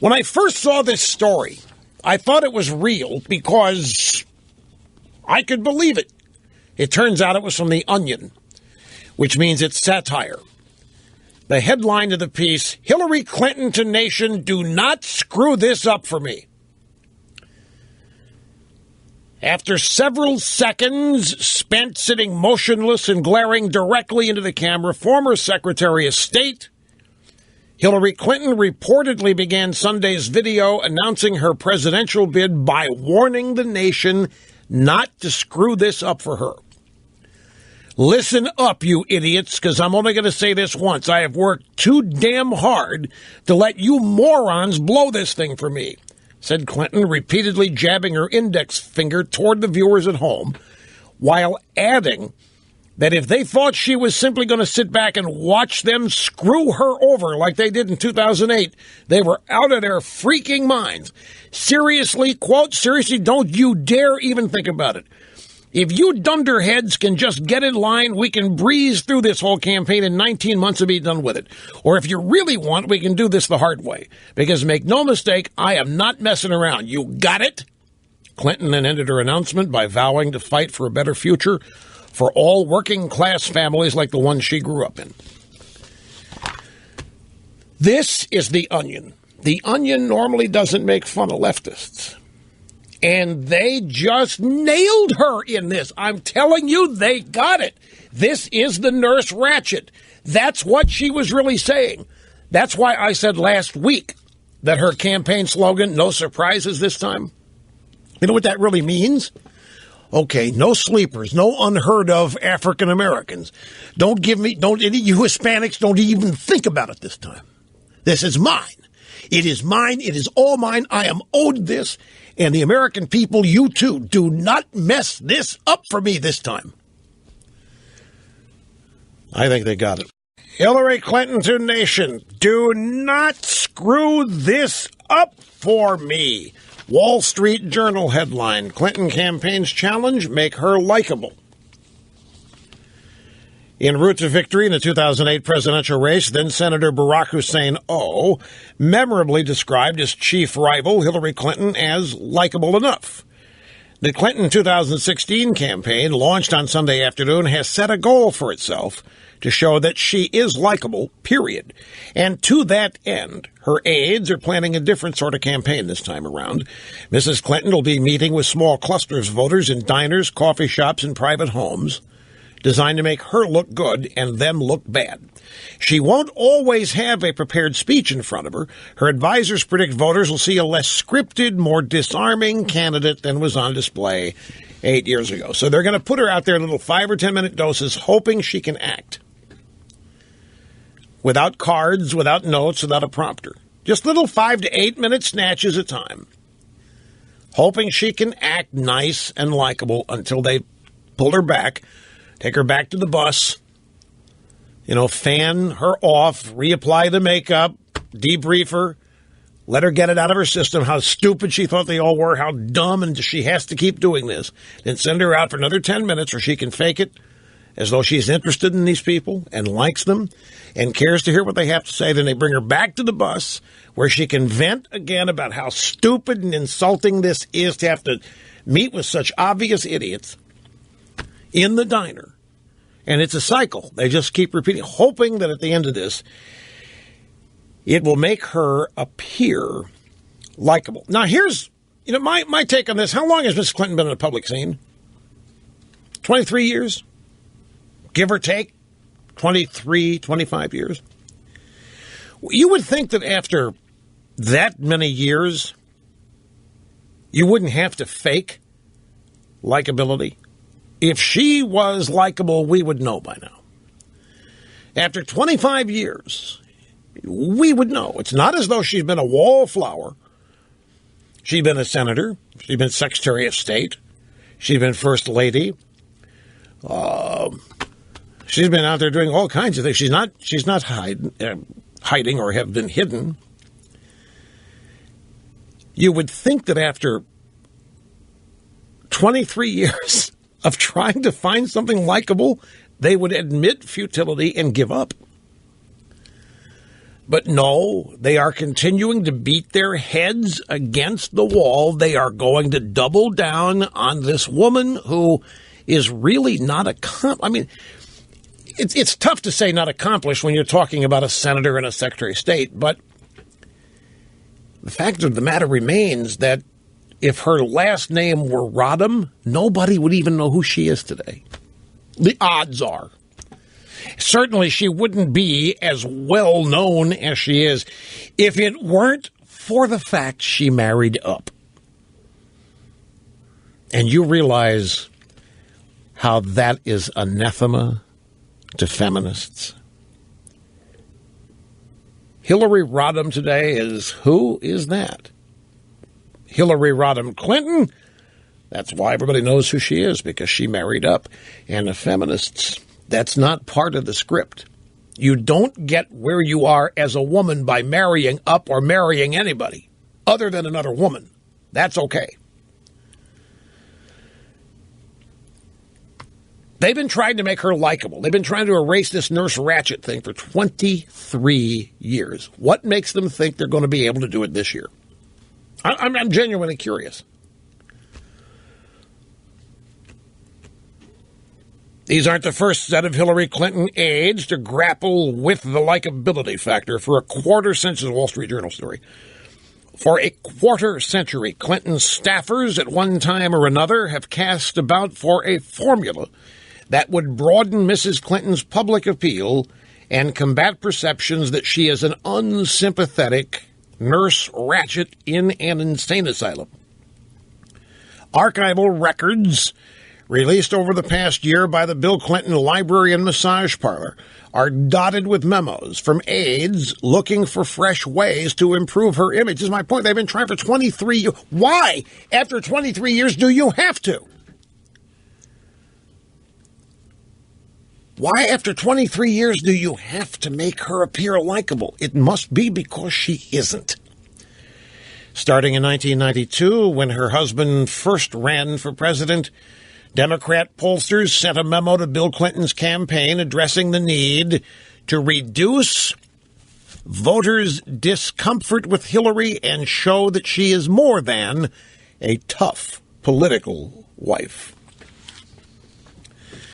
When I first saw this story, I thought it was real because I could believe it. It turns out it was from The Onion, which means it's satire. The headline of the piece, Hillary Clinton to Nation, do not screw this up for me. After several seconds spent sitting motionless and glaring directly into the camera, former Secretary of State Hillary Clinton reportedly began Sunday's video announcing her presidential bid by warning the nation not to screw this up for her. Listen up, you idiots, because I'm only going to say this once. I have worked too damn hard to let you morons blow this thing for me, said Clinton, repeatedly jabbing her index finger toward the viewers at home, while adding that if they thought she was simply going to sit back and watch them screw her over like they did in 2008, they were out of their freaking minds. Seriously, quote, seriously, don't you dare even think about it. If you dunderheads can just get in line, we can breeze through this whole campaign in 19 months and be done with it. Or if you really want, we can do this the hard way. Because make no mistake, I am not messing around. You got it? Clinton then ended her announcement by vowing to fight for a better future for all working-class families like the one she grew up in. This is The Onion. The Onion normally doesn't make fun of leftists. And they just nailed her in this. I'm telling you, they got it. This is the Nurse Ratched. That's what she was really saying. That's why I said last week that her campaign slogan, no surprises this time. You know what that really means? Okay, no sleepers, no unheard of African Americans. Don't any you Hispanics, don't even think about it this time. This is mine. It is mine. It is all mine. I am owed this. And the American people, you too, do not mess this up for me this time. I think they got it. Hillary Clinton to Nation, do not screw this up for me. Wall Street Journal headline, Clinton campaign's challenge, make her likable. En route to victory in the 2008 presidential race, then Senator Barack Hussein O. memorably described his chief rival, Hillary Clinton, as likable enough. The Clinton 2016 campaign, launched on Sunday afternoon, has set a goal for itself to show that she is likable, period. And to that end, her aides are planning a different sort of campaign this time around. Mrs. Clinton will be meeting with small clusters of voters in diners, coffee shops, and private homes, designed to make her look good and them look bad. She won't always have a prepared speech in front of her. Her advisors predict voters will see a less scripted, more disarming candidate than was on display 8 years ago. So they're going to put her out there in little 5 or 10 minute doses, hoping she can act. Without cards, without notes, without a prompter. Just little 5 to 8 minute snatches at a time. Hoping she can act nice and likable until they pull her back, take her back to the bus, fan her off, reapply the makeup, debrief her, let her get it out of her system, how stupid she thought they all were, how dumb, and she has to keep doing this. Then send her out for another 10 minutes where she can fake it as though she's interested in these people and likes them and cares to hear what they have to say. Then they bring her back to the bus where she can vent again about how stupid and insulting this is to have to meet with such obvious idiots in the diner. And it's a cycle. They just keep repeating, hoping that at the end of this, it will make her appear likable. Now, here's my take on this. How long has Mrs. Clinton been in the public scene? 23 years? Give or take? 23, 25 years? You would think that after that many years, you wouldn't have to fake likability. If she was likable, we would know by now. After 25 years, we would know. It's not as though she's been a wallflower. She's been a senator. She's been Secretary of State. She's been First Lady. She's been out there doing all kinds of things. She's not hiding or have been hidden. You would think that after 23 years of trying to find something likable, they would admit futility and give up. But no, they are continuing to beat their heads against the wall. They are going to double down on this woman who is really not it's tough to say not accomplished when you're talking about a senator and a secretary of state, but the fact of the matter remains that if her last name were Rodham, nobody would even know who she is today. The odds are. Certainly she wouldn't be as well known as she is if it weren't for the fact she married up. And you realize how that is anathema to feminists. Hillary Rodham today is, who is that? Hillary Rodham Clinton? That's why everybody knows who she is, because she married up. And the feminists, that's not part of the script. You don't get where you are as a woman by marrying up or marrying anybody other than another woman. That's okay. They've been trying to make her likable. They've been trying to erase this Nurse Ratched thing for 23 years. What makes them think they're going to be able to do it this year? I'm genuinely curious. These aren't the first set of Hillary Clinton aides to grapple with the likability factor for a quarter century. The Wall Street Journal story. For a quarter century, Clinton's staffers at one time or another have cast about for a formula that would broaden Mrs. Clinton's public appeal and combat perceptions that she is an unsympathetic Nurse Ratched in an insane asylum. Archival records released over the past year by the Bill Clinton Library and Massage Parlor are dotted with memos from aides looking for fresh ways to improve her image. This is my point. They've been trying for 23 years. Why, after 23 years, do you have to? Why, after 23 years, do you have to make her appear likable? It must be because she isn't. Starting in 1992, when her husband first ran for president, Democrat pollsters sent a memo to Bill Clinton's campaign addressing the need to reduce voters' discomfort with Hillary and show that she is more than a tough political wife.